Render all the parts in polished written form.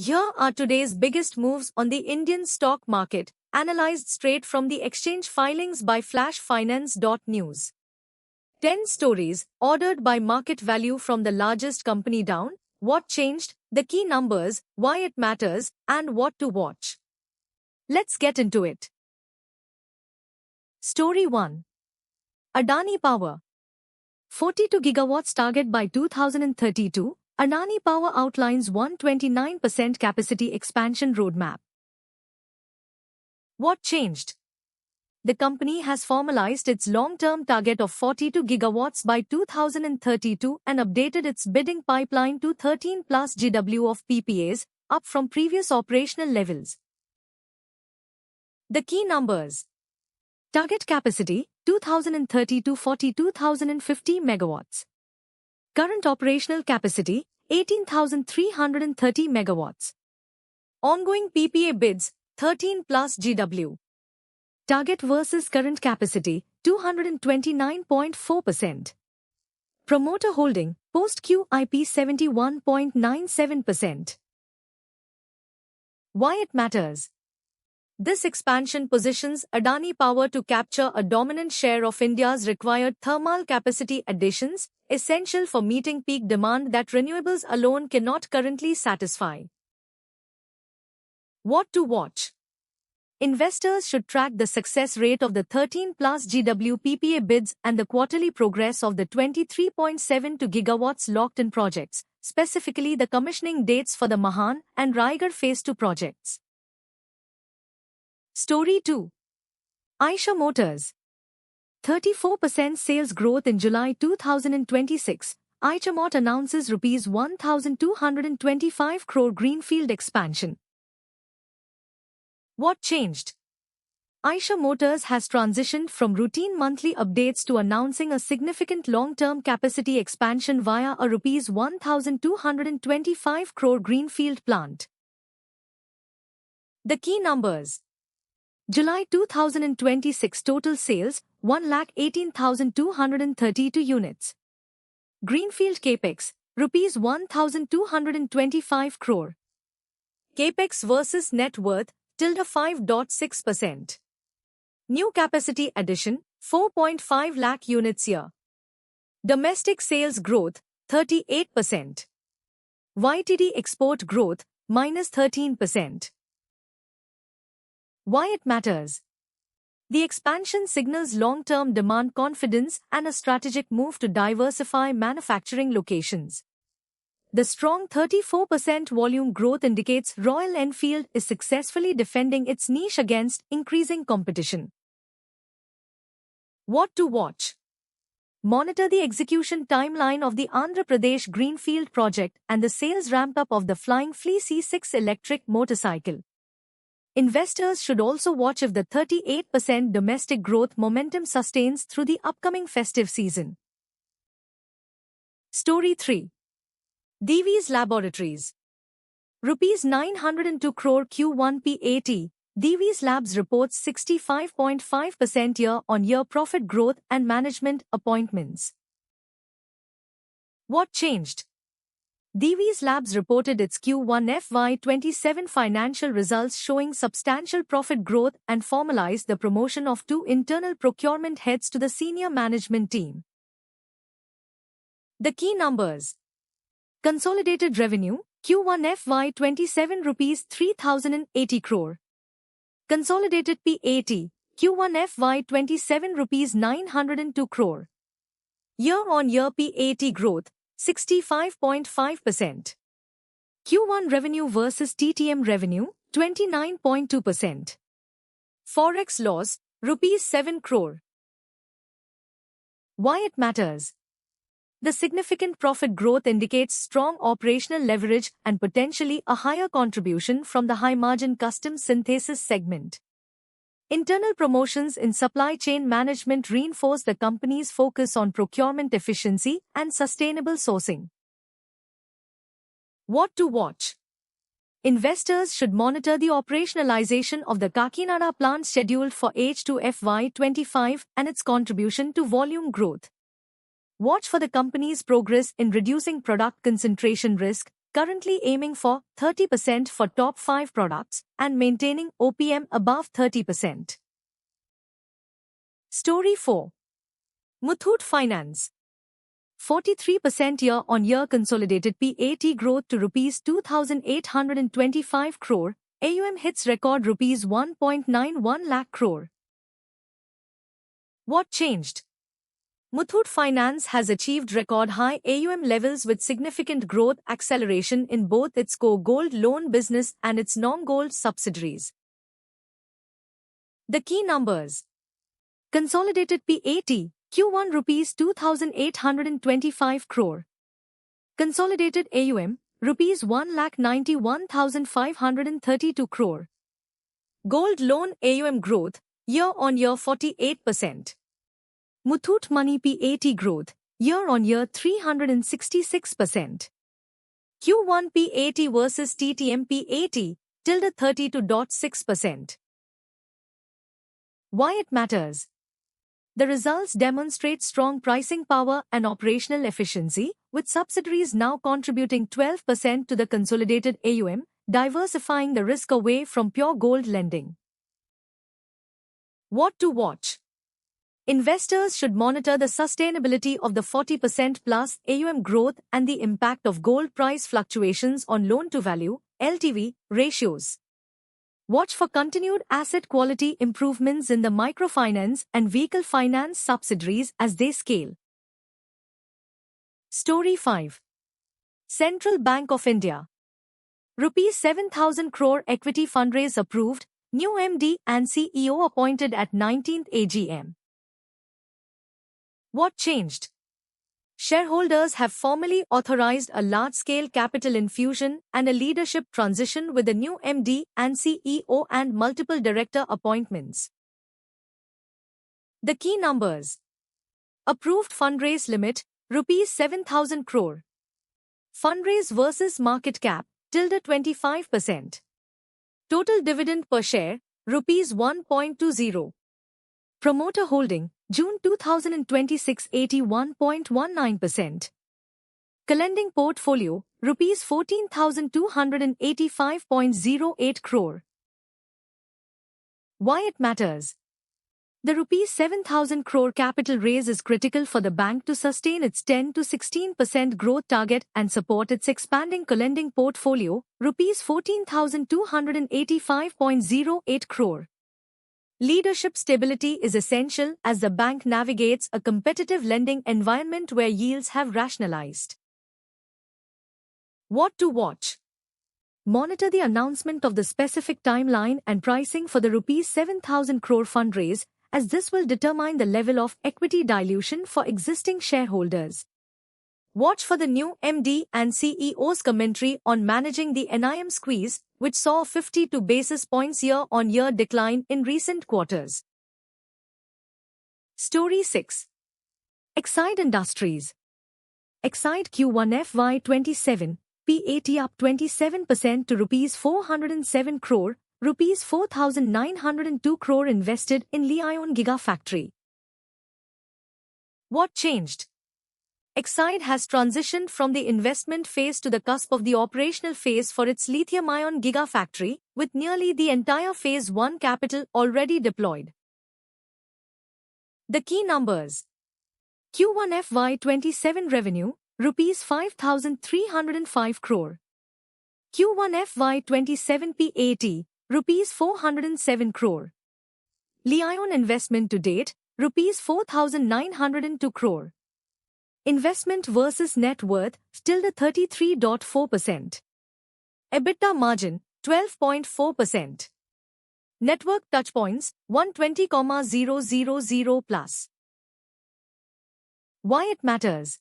Here are today's biggest moves on the Indian stock market, analyzed straight from the exchange filings by flashfinance.news. 10 stories, ordered by market value from the largest company down, what changed, the key numbers, why it matters, and what to watch. Let's get into it. Story 1. Adani Power. 42 gigawatts target by 2032. Adani Power outlines 129% capacity expansion roadmap. What changed? The company has formalized its long-term target of 42 gigawatts by 2032 and updated its bidding pipeline to 13 plus GW of PPAs, up from previous operational levels. The key numbers. Target capacity, 2032 42,050 megawatts. Current operational capacity, 18,330 megawatts. Ongoing PPA bids, 13 plus GW. Target versus current capacity, 229.4%. Promoter holding, post-QIP 71.97%. Why it matters? This expansion positions Adani Power to capture a dominant share of India's required thermal capacity additions, essential for meeting peak demand that renewables alone cannot currently satisfy. What to watch? Investors should track the success rate of the 13 plus GW PPA bids and the quarterly progress of the 23.72 gigawatts locked-in projects, specifically the commissioning dates for the Mahan and Raigarh Phase 2 projects. Story 2. Eicher Motors. 34% sales growth in July 2026. Eicher Mot announces Rs 1,225 crore greenfield expansion. What changed? Eicher Motors has transitioned from routine monthly updates to announcing a significant long-term capacity expansion via a Rs 1,225 crore greenfield plant. The key numbers. July 2026 total sales, 118,232 units. Greenfield Capex, Rs 1,225 crore. Capex versus net worth, -5.6%. New capacity addition, 4.5 lakh units year. Domestic sales growth, 38%. YTD export growth, -13%. Why it matters? The expansion signals long-term demand confidence and a strategic move to diversify manufacturing locations. The strong 34% volume growth indicates Royal Enfield is successfully defending its niche against increasing competition. What to watch? Monitor the execution timeline of the Andhra Pradesh Greenfield project and the sales ramp-up of the Flying Flea C6 electric motorcycle. Investors should also watch if the 38% domestic growth momentum sustains through the upcoming festive season. Story 3. Divi's Laboratories. Rs 902 crore Q1 PAT. Divi's Labs reports 65.5% year-on-year profit growth and management appointments. What changed? Divi's Labs reported its Q1 FY27 financial results showing substantial profit growth and formalized the promotion of 2 internal procurement heads to the senior management team. The key numbers. Consolidated revenue, Q1 FY27 Rs 3,080 crore. Consolidated PAT, Q1 FY27 Rs 902 crore. Year-on-year PAT growth, 65.5%. Q1 revenue versus TTM revenue, 29.2%. Forex loss, Rs 7 crore. Why it matters? The significant profit growth indicates strong operational leverage and potentially a higher contribution from the high-margin custom synthesis segment. Internal promotions in supply chain management reinforce the company's focus on procurement efficiency and sustainable sourcing. What to watch? Investors should monitor the operationalization of the Kakinada plant scheduled for H2 FY25 and its contribution to volume growth. Watch for the company's progress in reducing product concentration risk, currently aiming for 30% for top 5 products and maintaining OPM above 30%. Story 4. Muthoot Finance. 43% year-on-year consolidated PAT growth to Rs 2,825 crore. AUM hits record Rs 1.91 lakh crore. What changed? Muthoot Finance has achieved record-high AUM levels with significant growth acceleration in both its core gold loan business and its non-gold subsidiaries. The key numbers. Consolidated PAT, Q1 Rs 2,825 crore. Consolidated AUM, Rs 1,91,532 crore. Gold loan AUM growth, year-on-year 48%. Muthoot Money PAT growth, year-on-year 366%. Q1 PAT versus TTM PAT, tilde 32.6%. Why it matters? The results demonstrate strong pricing power and operational efficiency, with subsidiaries now contributing 12% to the consolidated AUM, diversifying the risk away from pure gold lending. What to watch? Investors should monitor the sustainability of the 40% plus AUM growth and the impact of gold price fluctuations on loan-to-value (LTV) ratios. Watch for continued asset quality improvements in the microfinance and vehicle finance subsidiaries as they scale. Story 5. Central Bank of India. Rs 7,000 crore equity fundraise approved, new MD and CEO appointed at 19th AGM. What changed? Shareholders have formally authorized a large-scale capital infusion and a leadership transition with a new MD and CEO and multiple director appointments. The key numbers. Approved fundraise limit, Rs 7,000 crore. Fundraise versus market cap, tilde 25%. Total dividend per share, Rs 1.20. Promoter holding, June 2026 81.19%. Co-lending portfolio, Rs 14,285.08 crore. Why it matters? The Rs 7,000 crore capital raise is critical for the bank to sustain its 10 to 16% growth target and support its expanding co-lending portfolio, Rs 14,285.08 crore. Leadership stability is essential as the bank navigates a competitive lending environment where yields have rationalized. What to watch? Monitor the announcement of the specific timeline and pricing for the Rs 7,000 crore fundraise, as this will determine the level of equity dilution for existing shareholders. Watch for the new MD and CEO's commentary on managing the NIM squeeze, which saw a 52 basis points year-on-year decline in recent quarters. Story 6. Exide Industries. Exide Q1 FY27, PAT up 27% to Rs 407 crore, Rs 4,902 crore invested in Li-ion Gigafactory. What changed? Exide has transitioned from the investment phase to the cusp of the operational phase for its lithium-ion gigafactory, with nearly the entire Phase 1 capital already deployed. The key numbers. Q1 FY27 revenue, Rs 5,305 crore. Q1 FY27 PAT, Rs 407 crore. Li-ion investment to date, Rs 4,902 crore. Investment versus net worth, tilde 33.4%. EBITDA margin, 12.4%. Network touchpoints, 120,000 plus. Why it matters?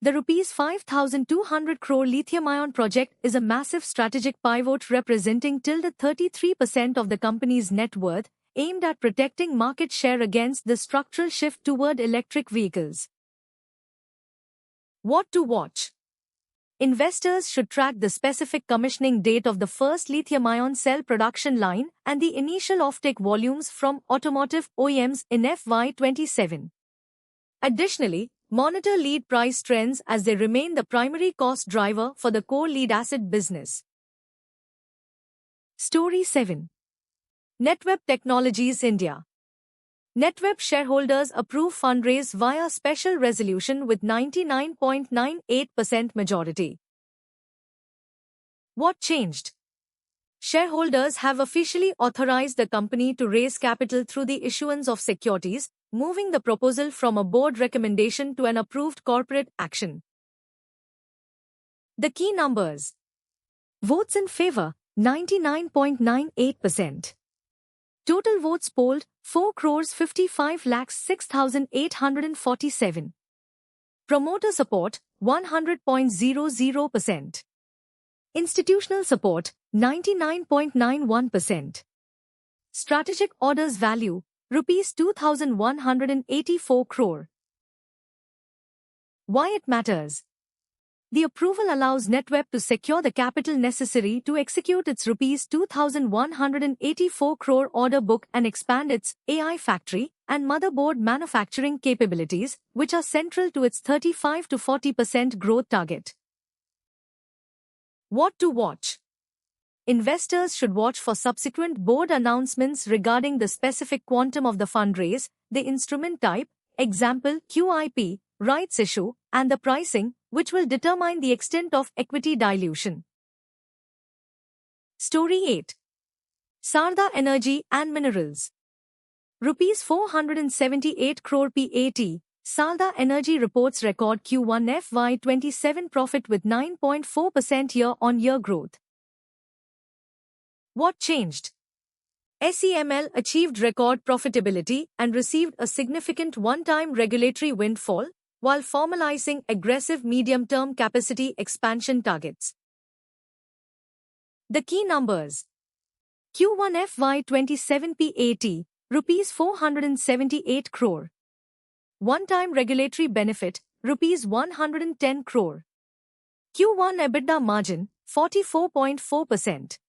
The Rs 5,200 crore lithium-ion project is a massive strategic pivot representing tilde 33% of the company's net worth, aimed at protecting market share against the structural shift toward electric vehicles. What to watch? Investors should track the specific commissioning date of the first lithium-ion cell production line and the initial offtake volumes from automotive OEMs in FY27. Additionally, Monitor lead price trends as they remain the primary cost driver for the core lead acid business. Story 7. Netweb Technologies India. Netweb shareholders approve fundraise via special resolution with 99.98% majority. What changed? Shareholders have officially authorized the company to raise capital through the issuance of securities, moving the proposal from a board recommendation to an approved corporate action. The key numbers. Votes in favor, 99.98%. Total votes polled, 4,55,06,847. Promoter support, 100.00%. Institutional support, 99.91%. Strategic orders value, Rs 2,184 crore. Why it matters? The approval allows Netweb to secure the capital necessary to execute its Rs 2,184 crore order book and expand its AI factory and motherboard manufacturing capabilities, which are central to its 35 to 40% growth target. What to watch? Investors should watch for subsequent board announcements regarding the specific quantum of the fundraise, the instrument type, example QIP, rights issue, and the pricing, which will determine the extent of equity dilution. Story 8. Sarda Energy and Minerals. Rs 478 crore PAT. Sarda Energy reports record Q1 FY27 profit with 9.4% year-on-year growth. What changed? SEML achieved record profitability and received a significant one-time regulatory windfall, while formalizing aggressive medium-term capacity expansion targets. The key numbers. Q1 FY27 PAT, Rs 478 crore. One-time regulatory benefit, Rs 110 crore. Q1 EBITDA margin, 44.4%.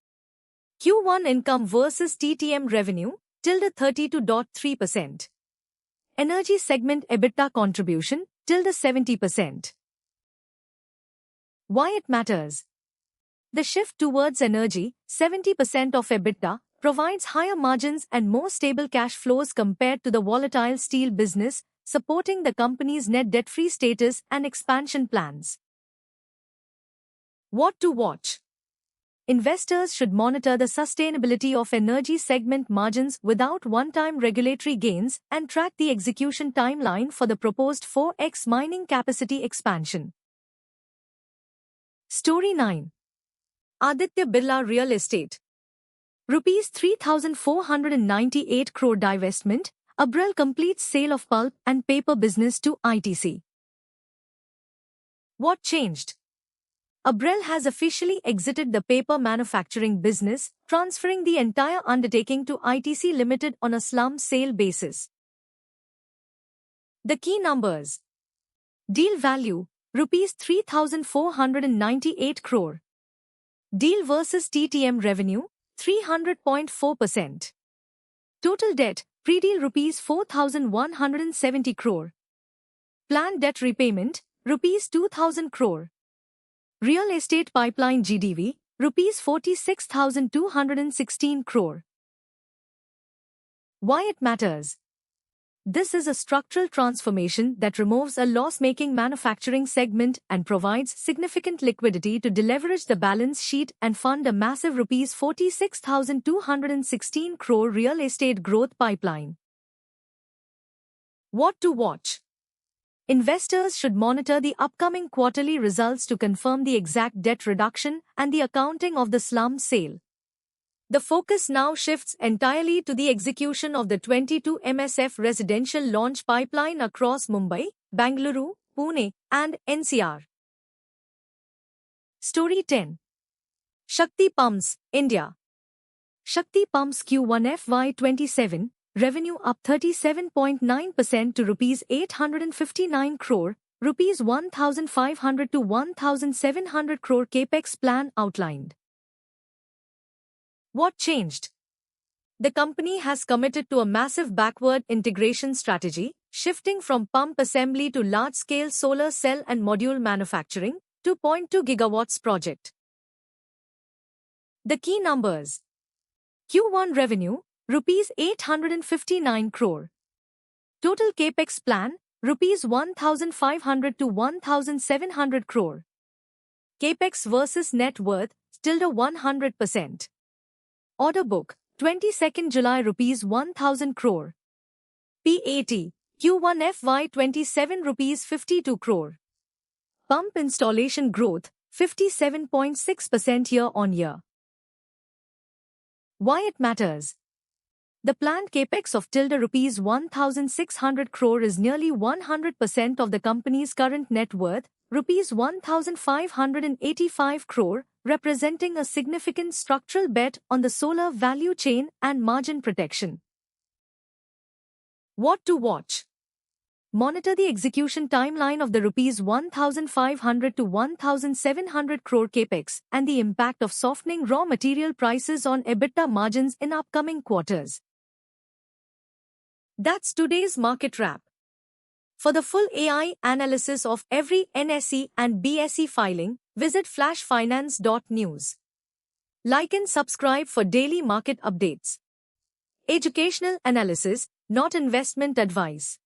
Q1 income versus TTM revenue, -32.3%. Energy segment EBITDA contribution, -70%. Why it matters? The shift towards energy, 70% of EBITDA, provides higher margins and more stable cash flows compared to the volatile steel business, supporting the company's net debt-free status and expansion plans. What to watch? Investors should monitor the sustainability of energy segment margins without one-time regulatory gains and track the execution timeline for the proposed 4x mining capacity expansion. Story 9. Aditya Birla Real Estate. Rs 3,498 crore divestment, ABREL completes sale of pulp and paper business to ITC. What changed? ABREL has officially exited the paper manufacturing business, transferring the entire undertaking to ITC Limited on a slump sale basis. The key numbers. Deal value, Rs 3,498 crore. Deal versus TTM revenue, 300.4%. Total debt, pre-deal Rs 4,170 crore. Planned debt repayment, Rs 2,000 crore. Real estate pipeline GDV, Rs 46,216 crore. Why it matters? This is a structural transformation that removes a loss-making manufacturing segment and provides significant liquidity to deleverage the balance sheet and fund a massive Rs 46,216 crore real estate growth pipeline. What to watch? Investors should monitor the upcoming quarterly results to confirm the exact debt reduction and the accounting of the slump sale. The focus now shifts entirely to the execution of the 22 MSF residential launch pipeline across Mumbai, Bengaluru, Pune, and NCR. Story 10. Shakti Pumps, India. Shakti Pumps Q1 FY27. Revenue up 37.9% to Rs 859 crore, Rs 1,500 to 1,700 crore capex plan outlined. What changed? The company has committed to a massive backward integration strategy, shifting from pump assembly to large-scale solar cell and module manufacturing, 2.2 gigawatts project. The key numbers. Q1 revenue, Rs 859 crore. Total capex plan, Rs 1,500 to 1,700 crore. Capex versus net worth, tilde 100%. Order book, 22nd July Rs 1,000 crore. PAT, Q1 FY27 Rs 52 crore. Pump installation growth, 57.6% year-on-year. Why it matters? The planned capex of Rs 1,600 crore is nearly 100% of the company's current net worth, Rs 1,585 crore, representing a significant structural bet on the solar value chain and margin protection. What to watch? Monitor the execution timeline of the Rs 1,500 to 1,700 crore capex and the impact of softening raw material prices on EBITDA margins in upcoming quarters. That's today's market wrap. For the full AI analysis of every NSE and BSE filing, visit flashfinance.news. Like and subscribe for daily market updates. Educational analysis, not investment advice.